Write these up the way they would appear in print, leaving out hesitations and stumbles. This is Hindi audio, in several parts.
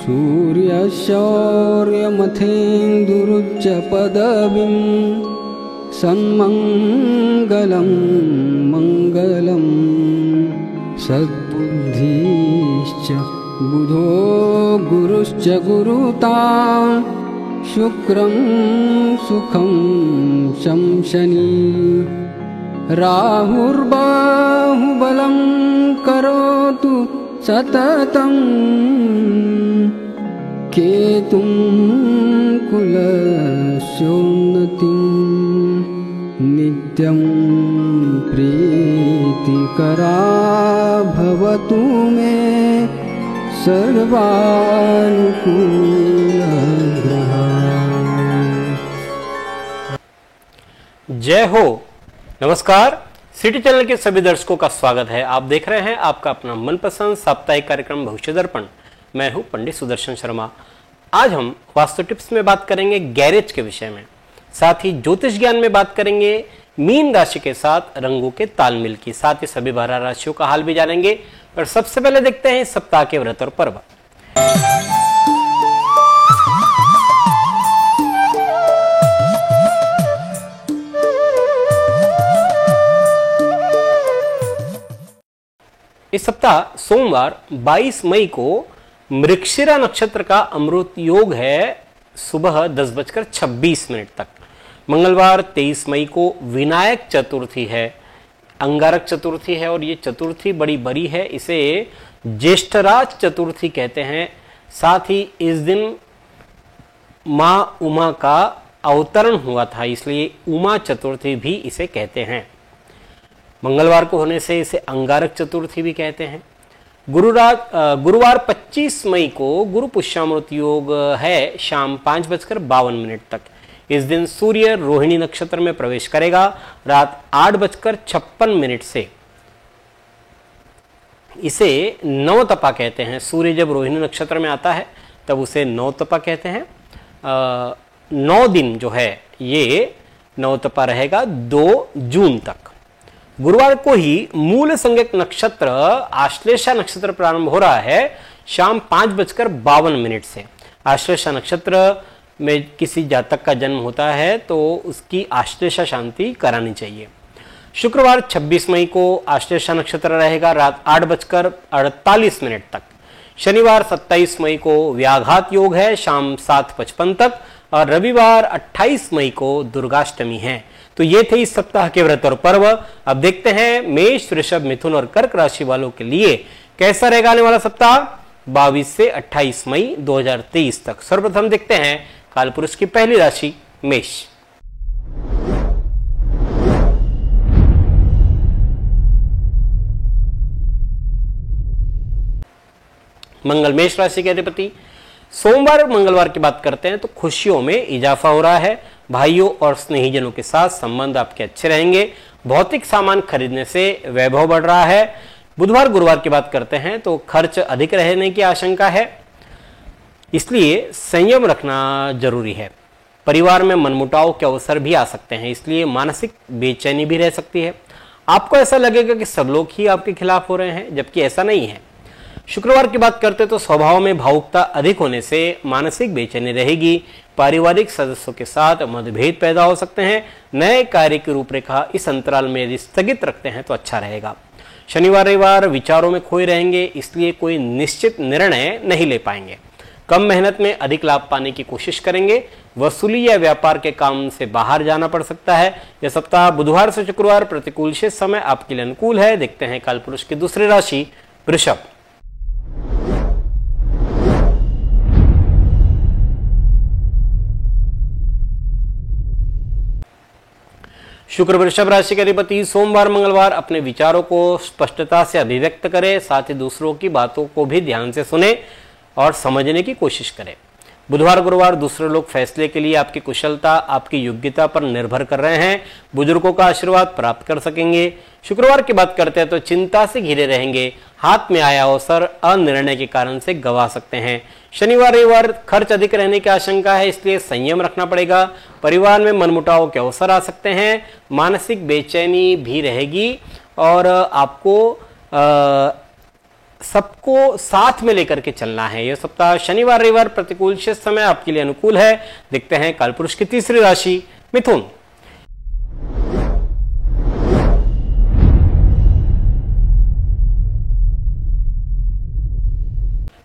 सूर्यशौर्यमथेन्दुरुच्च पदवीं सन्मङ्गलं मङ्गलं सद्बुद्धिश्च बुधो गुरुश्च गुरुतां शुक्रं सुखं शंशनी राहुर्बाहुबलं करोतु सततं केतुं कुलस्योन्नतिं नित्यं प्रीतिकरा भवतु मे सर्वानुकूलग्रहा। जय हो। नमस्कार, सिटी चैनल के सभी दर्शकों का स्वागत है। आप देख रहे हैं आपका अपना मनपसंद साप्ताहिक कार्यक्रम भविष्य दर्पण। मैं हूं पंडित सुदर्शन शर्मा। आज हम वास्तु टिप्स में बात करेंगे गैरेज के विषय में, साथ ही ज्योतिष ज्ञान में बात करेंगे मीन राशि के साथ रंगों के तालमेल की, साथ ही सभी 12 राशियों का हाल भी जानेंगे। पर सबसे पहले देखते हैं इस सप्ताह के व्रत और पर्व। इस सप्ताह सोमवार 22 मई को मृगशिरा नक्षत्र का अमृत योग है सुबह 10:26 तक। मंगलवार 23 मई को विनायक चतुर्थी है, अंगारक चतुर्थी है और ये चतुर्थी बड़ी बड़ी है, इसे ज्येष्ठराज चतुर्थी कहते हैं। साथ ही इस दिन मां उमा का अवतरण हुआ था, इसलिए उमा चतुर्थी भी इसे कहते हैं। मंगलवार को होने से इसे अंगारक चतुर्थी भी कहते हैं। गुरुवार 25 मई को गुरु पुष्यामृत योग है शाम 5:52 तक। इस दिन सूर्य रोहिणी नक्षत्र में प्रवेश करेगा रात 8:56 से। इसे नवतपा कहते हैं। सूर्य जब रोहिणी नक्षत्र में आता है तब उसे नवतपा कहते हैं। 9 दिन जो है ये नवतपा रहेगा 2 जून तक। गुरुवार को ही मूल संज्ञक नक्षत्र आश्लेषा नक्षत्र प्रारंभ हो रहा है शाम 5:52 से। आश्लेषा नक्षत्र में किसी जातक का जन्म होता है तो उसकी आश्लेषा शांति करानी चाहिए। शुक्रवार 26 मई को आश्लेषा नक्षत्र रहेगा रात 8:48 तक। शनिवार 27 मई को व्याघात योग है शाम 7:55 तक और रविवार 28 मई को दुर्गाष्टमी है। तो ये थे इस सप्ताह के व्रत और पर्व। अब देखते हैं मेष, वृषभ, मिथुन और कर्क राशि वालों के लिए कैसा रहेगा आने वाला सप्ताह 22 से 28 मई 2023 तक। सर्वप्रथम देखते हैं कालपुरुष की पहली राशि मेष। मंगल मेष राशि के अधिपति। सोमवार मंगलवार की बात करते हैं तो खुशियों में इजाफा हो रहा है। भाइयों और स्नेहीजनों के साथ संबंध आपके अच्छे रहेंगे। भौतिक सामान खरीदने से वैभव बढ़ रहा है। बुधवार गुरुवार की बात करते हैं तो खर्च अधिक रहने की आशंका है, इसलिए संयम रखना जरूरी है। परिवार में मनमुटाव के अवसर भी आ सकते हैं, इसलिए मानसिक बेचैनी भी रह सकती है। आपको ऐसा लगेगा कि सब लोग ही आपके खिलाफ हो रहे हैं, जबकि ऐसा नहीं है। शुक्रवार की बात करते तो स्वभाव में भावुकता अधिक होने से मानसिक बेचैनी रहेगी। पारिवारिक सदस्यों के साथ मतभेद पैदा हो सकते हैं। नए कार्य की रूपरेखा इस अंतराल में यदि स्थगित रखते हैं तो अच्छा रहेगा। शनिवार रविवार विचारों में खोए रहेंगे, इसलिए कोई निश्चित निर्णय नहीं ले पाएंगे। कम मेहनत में अधिक लाभ पाने की कोशिश करेंगे। वसूली या व्यापार के काम से बाहर जाना पड़ सकता है। यह सप्ताह बुधवार से शुक्रवार प्रतिकूल शेष समय आपके लिए अनुकूल है। देखते हैं कालपुरुष की दूसरी राशि वृषभ। शुक्र वृषभ राशि के अधिपति। सोमवार मंगलवार अपने विचारों को स्पष्टता से अभिव्यक्त करें, साथ ही दूसरों की बातों को भी ध्यान से सुने और समझने की कोशिश करें। बुधवार गुरुवार दूसरे लोग फैसले के लिए आपकी कुशलता आपकी योग्यता पर निर्भर कर रहे हैं। बुजुर्गों का आशीर्वाद प्राप्त कर सकेंगे। शुक्रवार की बात करते हैं तो चिंता से घिरे रहेंगे। हाथ में आया अवसर अनिर्णय के कारण से गंवा सकते हैं। शनिवार रविवार खर्च अधिक रहने की आशंका है, इसलिए संयम रखना पड़ेगा। परिवार में मनमुटाव के अवसर आ सकते हैं। मानसिक बेचैनी भी रहेगी और आपको सबको साथ में लेकर के चलना है। यह सप्ताह शनिवार रविवार प्रतिकूल शेष समय आपके लिए अनुकूल है। देखते हैं कालपुरुष की तीसरी राशि मिथुन।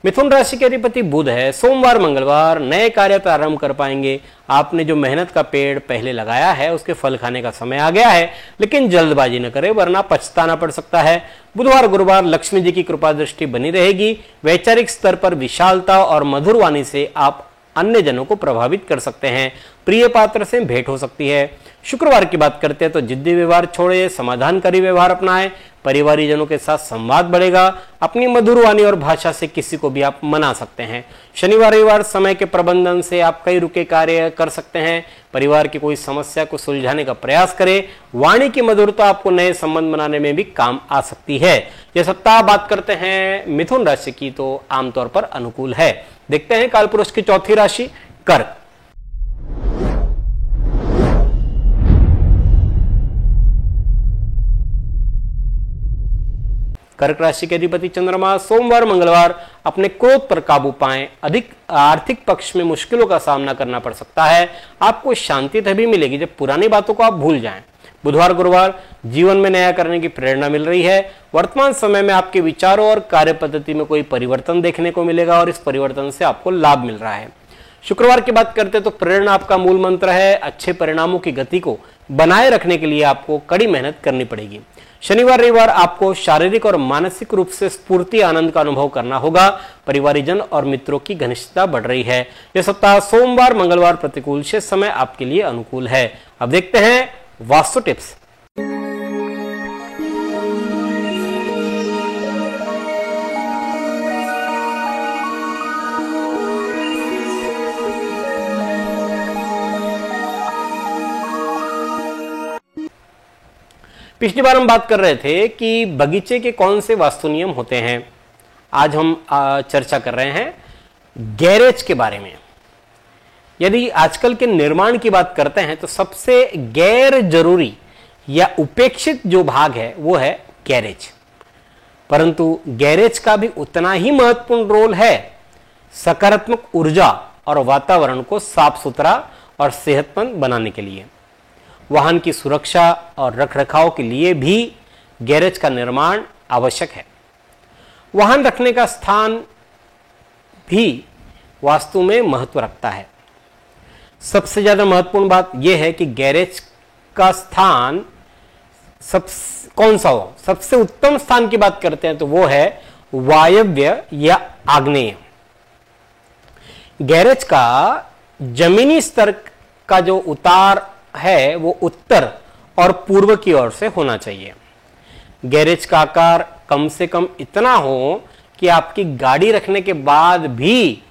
मिथुन राशि के अधिपति बुध है। सोमवार मंगलवार नए कार्य प्रारंभ कर पाएंगे। आपने जो मेहनत का पेड़ पहले लगाया है उसके फल खाने का समय आ गया है, लेकिन जल्दबाजी न करें वरना पछताना पड़ सकता है। बुधवार गुरुवार लक्ष्मी जी की कृपा दृष्टि बनी रहेगी। वैचारिक स्तर पर विशालता और मधुर वाणी से आप अन्य जनों को प्रभावित कर सकते हैं। प्रिय पात्र से भेंट हो सकती है। शुक्रवार की बात करते हैं तो जिद्दी व्यवहार छोड़े, समाधानकारी व्यवहार अपनाएं। परिवारी जनों के साथ संवाद बढ़ेगा। अपनी मधुर वाणी और भाषा से किसी को भी आप मना सकते हैं। शनिवार रविवार समय के प्रबंधन से आप कई रुके कार्य कर सकते हैं। परिवार की कोई समस्या को सुलझाने का प्रयास करें। वाणी की मधुरता आपको नए संबंध बनाने में भी काम आ सकती है। यह सप्ताह बात करते हैं मिथुन राशि की तो आमतौर पर अनुकूल है। देखते हैं कालपुरुष की चौथी राशि कर्क। कर्क राशि के अधिपति चंद्रमा सोमवार मंगलवार अपने क्रोध पर काबू पाएं। अधिक आर्थिक पक्ष में मुश्किलों का सामना करना पड़ सकता है। आपको शांति तभी मिलेगी जब पुरानी बातों को आप भूल जाएं। बुधवार गुरुवार जीवन में नया करने की प्रेरणा मिल रही है। वर्तमान समय में आपके विचारों और कार्य पद्धति में कोई परिवर्तन देखने को मिलेगा और इस परिवर्तन से आपको लाभ मिल रहा है। शुक्रवार की बात करते तो प्रेरणा आपका मूल मंत्र है। अच्छे परिणामों की गति को बनाए रखने के लिए आपको कड़ी मेहनत करनी पड़ेगी। शनिवार रविवार आपको शारीरिक और मानसिक रूप से स्फूर्ति आनंद का अनुभव करना होगा। परिवारीजन और मित्रों की घनिष्ठता बढ़ रही है। यह सप्ताह सोमवार मंगलवार प्रतिकूल शेष समय आपके लिए अनुकूल है। अब देखते हैं वास्तु टिप्स। पिछली बार हम बात कर रहे थे कि बगीचे के कौन से वास्तु नियम होते हैं। आज हम चर्चा कर रहे हैं गैरेज के बारे में। यदि आजकल के निर्माण की बात करते हैं तो सबसे गैर जरूरी या उपेक्षित जो भाग है वो है गैरेज। परंतु गैरेज का भी उतना ही महत्वपूर्ण रोल है सकारात्मक ऊर्जा और वातावरण को साफ सुथरा और सेहतमंद बनाने के लिए। वाहन की सुरक्षा और रखरखाव के लिए भी गैरेज का निर्माण आवश्यक है। वाहन रखने का स्थान भी वास्तु में महत्व रखता है। सबसे ज्यादा महत्वपूर्ण बात यह है कि गैरेज का स्थान कौन सा हो। सबसे उत्तम स्थान की बात करते हैं तो वो है वायव्य या आग्नेय। गैरेज का जमीनी स्तर का जो उतार है वो उत्तर और पूर्व की ओर से होना चाहिए। गैरेज का आकार कम से कम इतना हो कि आपकी गाड़ी रखने के बाद भी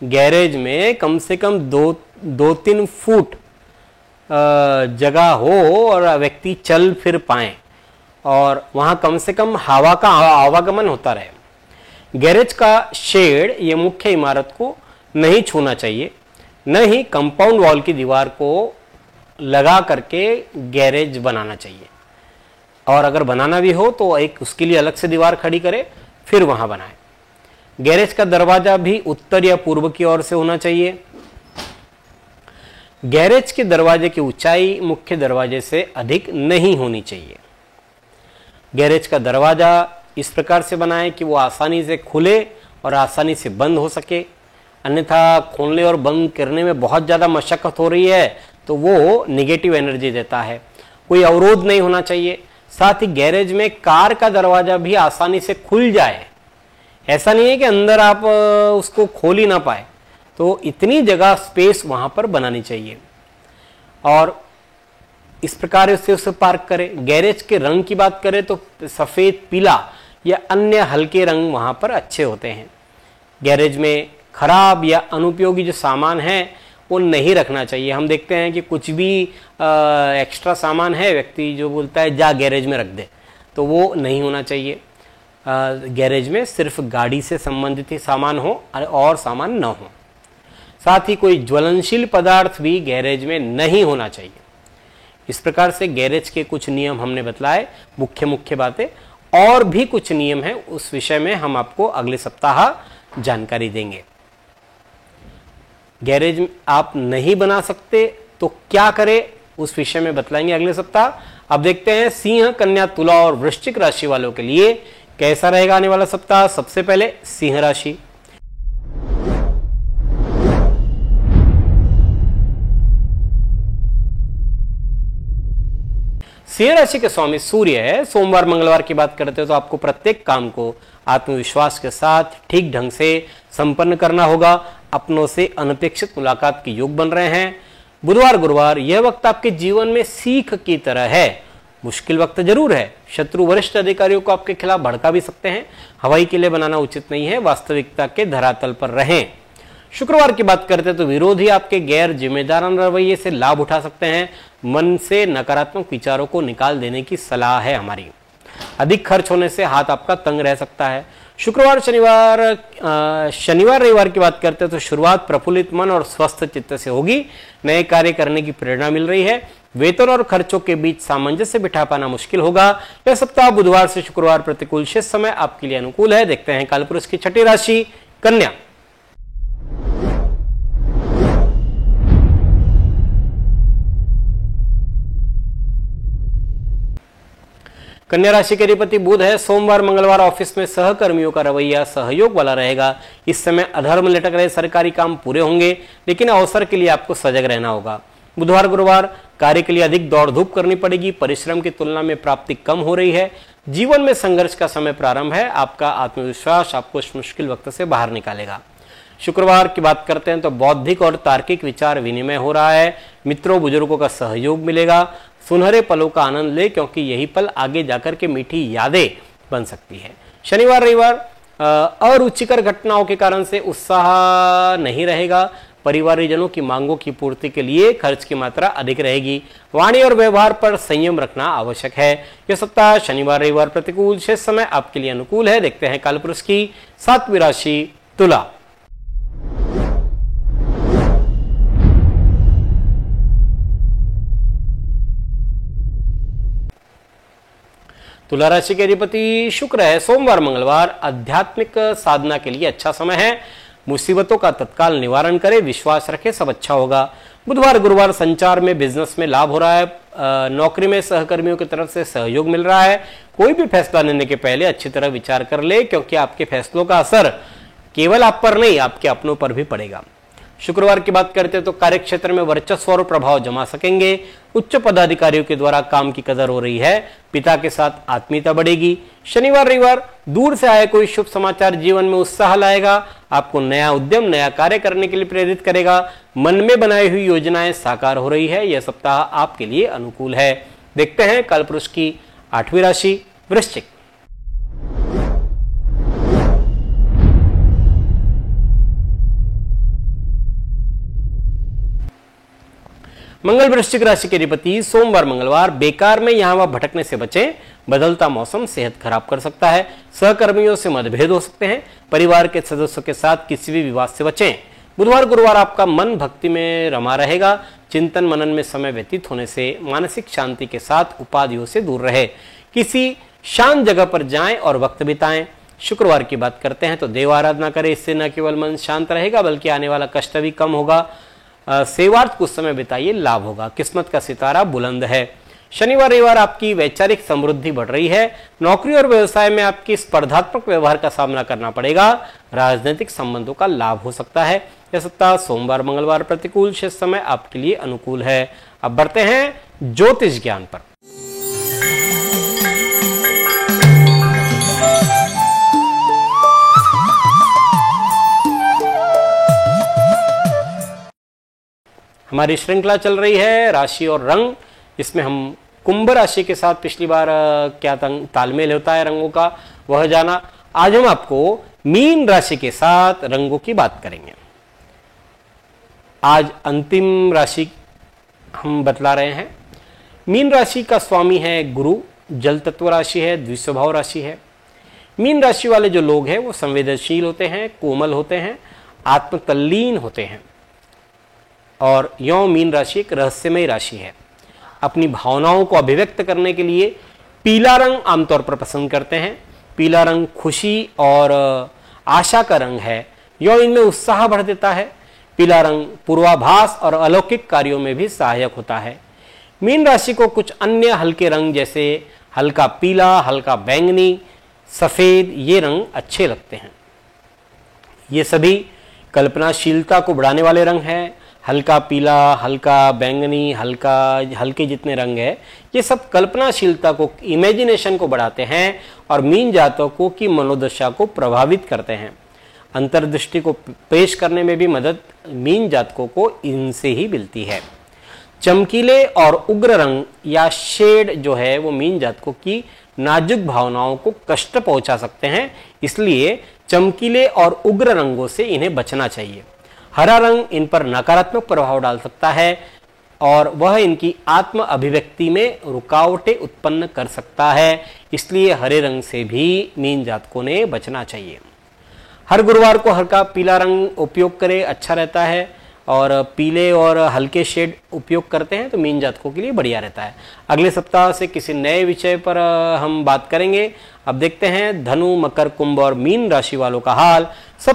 गैरेज में कम से कम 2-3 फुट जगह हो और व्यक्ति चल फिर पाए और वहां कम से कम हवा का आवागमन होता रहे। गैरेज का शेड ये मुख्य इमारत को नहीं छूना चाहिए, न ही कंपाउंड वॉल की दीवार को लगा करके गैरेज बनाना चाहिए। और अगर बनाना भी हो तो एक उसके लिए अलग से दीवार खड़ी करे फिर वहां बनाए। गैरेज का दरवाजा भी उत्तर या पूर्व की ओर से होना चाहिए। गैरेज के दरवाजे की ऊंचाई मुख्य दरवाजे से अधिक नहीं होनी चाहिए। गैरेज का दरवाजा इस प्रकार से बनाएं कि वो आसानी से खुले और आसानी से बंद हो सके, अन्यथा खोलने और बंद करने में बहुत ज्यादा मशक्कत हो रही है तो वो निगेटिव एनर्जी देता है। कोई अवरोध नहीं होना चाहिए। साथ ही गैरेज में कार का दरवाजा भी आसानी से खुल जाए। ऐसा नहीं है कि अंदर आप उसको खोल ही ना पाए, तो इतनी जगह स्पेस वहां पर बनानी चाहिए और इस प्रकार से उसे पार्क करें। गैरेज के रंग की बात करें तो सफेद, पीला या अन्य हल्के रंग वहां पर अच्छे होते हैं। गैरेज में खराब या अनुपयोगी जो सामान है वो नहीं रखना चाहिए। हम देखते हैं कि कुछ भी एक्स्ट्रा सामान है, व्यक्ति जो बोलता है जा गैरेज में रख दे, तो वो नहीं होना चाहिए। गैरेज में सिर्फ गाड़ी से संबंधित ही सामान हो और सामान न हो। साथ ही कोई ज्वलनशील पदार्थ भी गैरेज में नहीं होना चाहिए। इस प्रकार से गैरेज के कुछ नियम हमने बतलाए, मुख्य बातें, और भी कुछ नियम है, उस विषय में हम आपको अगले सप्ताह जानकारी देंगे। गैरेज आप नहीं बना सकते तो क्या करें, उस विषय में बतलाएंगे अगले सप्ताह। अब देखते हैं सिंह, कन्या, तुला और वृश्चिक राशि वालों के लिए कैसा रहेगा आने वाला सप्ताह। सबसे पहले सिंह राशि। सिंह राशि के स्वामी सूर्य है। सोमवार मंगलवार की बात करते हो तो आपको प्रत्येक काम को आत्मविश्वास के साथ ठीक ढंग से संपन्न करना होगा। अपनों से अनपेक्षित मुलाकात के योग बन रहे हैं। बुधवार गुरुवार यह वक्त आपके जीवन में सीख की तरह है। मुश्किल वक्त जरूर है। शत्रु वरिष्ठ अधिकारियों को आपके खिलाफ भड़का भी सकते हैं। हवाई किले बनाना उचित नहीं है। वास्तविकता के धरातल पर रहें। शुक्रवार की बात करते हैं तो विरोधी आपके गैर जिम्मेदाराना रवैये से लाभ उठा सकते हैं। मन से नकारात्मक विचारों को निकाल देने की सलाह है हमारी। अधिक खर्च होने से हाथ आपका तंग रह सकता है। शुक्रवार शनिवार रविवार की बात करते हैं तो शुरुआत प्रफुल्लित मन और स्वस्थ चित्त से होगी। नए कार्य करने की प्रेरणा मिल रही है। वेतन और खर्चों के बीच सामंजस्य बिठा पाना मुश्किल होगा। यह सप्ताह बुधवार से शुक्रवार प्रतिकूल शेष समय आपके लिए अनुकूल है। देखते हैं कालपुरुष की छठी राशि कन्या। कन्या राशि के अधिपति बुध है। सोमवार मंगलवार ऑफिस में सहकर्मियों का रवैया सहयोग वाला रहेगा। इस समय अधर्म लटक रहे सरकारी काम पूरे होंगे, लेकिन अवसर के लिए आपको सजग रहना होगा। बुधवार गुरुवार कार्य के लिए अधिक दौड़ धूप करनी पड़ेगी। परिश्रम की तुलना में प्राप्ति कम हो रही है। जीवन में संघर्ष का समय प्रारंभ है। आपका आत्मविश्वास आपको इस मुश्किल वक्त से बाहर निकालेगा। शुक्रवार की बात करते हैं तो बौद्धिक और तार्किक विचार विनिमय हो रहा है। मित्रों बुजुर्गों का सहयोग मिलेगा। सुनहरे पलों का आनंद ले, क्योंकि यही पल आगे जाकर के मीठी यादें बन सकती है। शनिवार रविवार अरुचिकर घटनाओं के कारण से उत्साह नहीं रहेगा। परिवारजनों की मांगों की पूर्ति के लिए खर्च की मात्रा अधिक रहेगी। वाणी और व्यवहार पर संयम रखना आवश्यक है। यह सप्ताह शनिवार रविवार प्रतिकूल शेष समय आपके लिए अनुकूल है। देखते हैं कालपुरुष की 7वीं राशि तुला। तुला राशि के अधिपति शुक्र है। सोमवार मंगलवार आध्यात्मिक साधना के लिए अच्छा समय है। मुसीबतों का तत्काल निवारण करें, विश्वास रखें, सब अच्छा होगा। बुधवार गुरुवार संचार में बिजनेस में लाभ हो रहा है। नौकरी में सहकर्मियों की तरफ से सहयोग मिल रहा है। कोई भी फैसला लेने के पहले अच्छी तरह विचार कर ले, क्योंकि आपके फैसलों का असर केवल आप पर नहीं आपके अपनों पर भी पड़ेगा। शुक्रवार की बात करते हैं तो कार्यक्षेत्र में वर्चस्व और प्रभाव जमा सकेंगे। उच्च पदाधिकारियों के द्वारा काम की कदर हो रही है। पिता के साथ आत्मीयता बढ़ेगी। शनिवार रविवार दूर से आए कोई शुभ समाचार जीवन में उत्साह लाएगा। आपको नया उद्यम नया कार्य करने के लिए प्रेरित करेगा। मन में बनाई हुई योजनाएं साकार हो रही है। यह सप्ताह आपके लिए अनुकूल है। देखते हैं कालपुरुष की 8वीं राशि वृश्चिक। मंगल वृश्चिक राशि के अधिपति सोमवार मंगलवार बेकार में यहां वहां भटकने से बचें। बदलता मौसम सेहत खराब कर सकता है। सहकर्मियों से मतभेद हो सकते हैं। परिवार के सदस्यों के साथ किसी भी विवाद से बचें। बुधवार गुरुवार आपका मन भक्ति में रमा रहेगा। चिंतन मनन में समय व्यतीत होने से मानसिक शांति के साथ उपाधियों से दूर रहे। किसी शांत जगह पर जाएं और वक्त बिताएं। शुक्रवार की बात करते हैं तो देव आराधना करें। इससे न केवल मन शांत रहेगा बल्कि आने वाला कष्ट भी कम होगा। सेवार्थ कुछ समय बिताइए, लाभ होगा। किस्मत का सितारा बुलंद है। शनिवार रविवार आपकी वैचारिक समृद्धि बढ़ रही है। नौकरी और व्यवसाय में आपकी स्पर्धात्मक व्यवहार का सामना करना पड़ेगा। राजनीतिक संबंधों का लाभ हो सकता है। यह सप्ताह सोमवार मंगलवार प्रतिकूल शेष समय आपके लिए अनुकूल है। अब बढ़ते हैं ज्योतिष ज्ञान पर। हमारी श्रृंखला चल रही है राशि और रंग। इसमें हम कुंभ राशि के साथ पिछली बार क्या तालमेल होता है रंगों का वह जाना। आज हम आपको मीन राशि के साथ रंगों की बात करेंगे। आज अंतिम राशि हम बतला रहे हैं। मीन राशि का स्वामी है गुरु। जल तत्व राशि है, द्विस्वभाव राशि है। मीन राशि वाले जो लोग हैं वो संवेदनशील होते हैं, कोमल होते हैं, आत्मतल्लीन होते हैं। और यों मीन राशि एक रहस्यमय राशि है। अपनी भावनाओं को अभिव्यक्त करने के लिए पीला रंग आमतौर पर पसंद करते हैं। पीला रंग खुशी और आशा का रंग है, यह इनमें उत्साह भर देता है। पीला रंग पूर्वाभास और अलौकिक कार्यों में भी सहायक होता है। मीन राशि को कुछ अन्य हल्के रंग जैसे हल्का पीला, हल्का बैंगनी, सफेद ये रंग अच्छे लगते हैं। ये सभी कल्पनाशीलता को बढ़ाने वाले रंग हैं। हल्का पीला, हल्का बैंगनी, हल्के जितने रंग है ये सब कल्पनाशीलता को, इमेजिनेशन को बढ़ाते हैं और मीन जातकों की मनोदशा को प्रभावित करते हैं। अंतर्दृष्टि को पेश करने में भी मदद मीन जातकों को इनसे ही मिलती है। चमकीले और उग्र रंग या शेड जो है वो मीन जातकों की नाजुक भावनाओं को कष्ट पहुंचा सकते हैं, इसलिए चमकीले और उग्र रंगों से इन्हें बचना चाहिए। हरा रंग इन पर नकारात्मक प्रभाव डाल सकता है और वह इनकी आत्म अभिव्यक्ति में रुकावटें उत्पन्न कर सकता है, इसलिए हरे रंग से भी मीन जातकों ने बचना चाहिए। हर गुरुवार को हल्का पीला रंग उपयोग करें, अच्छा रहता है, और पीले और हल्के शेड उपयोग करते हैं तो मीन जातकों के लिए बढ़िया रहता है। अगले सप्ताह से किसी नए विषय पर हम बात करेंगे। अब देखते हैं धनु, मकर, कुंभ और मीन राशि वालों का हाल। सब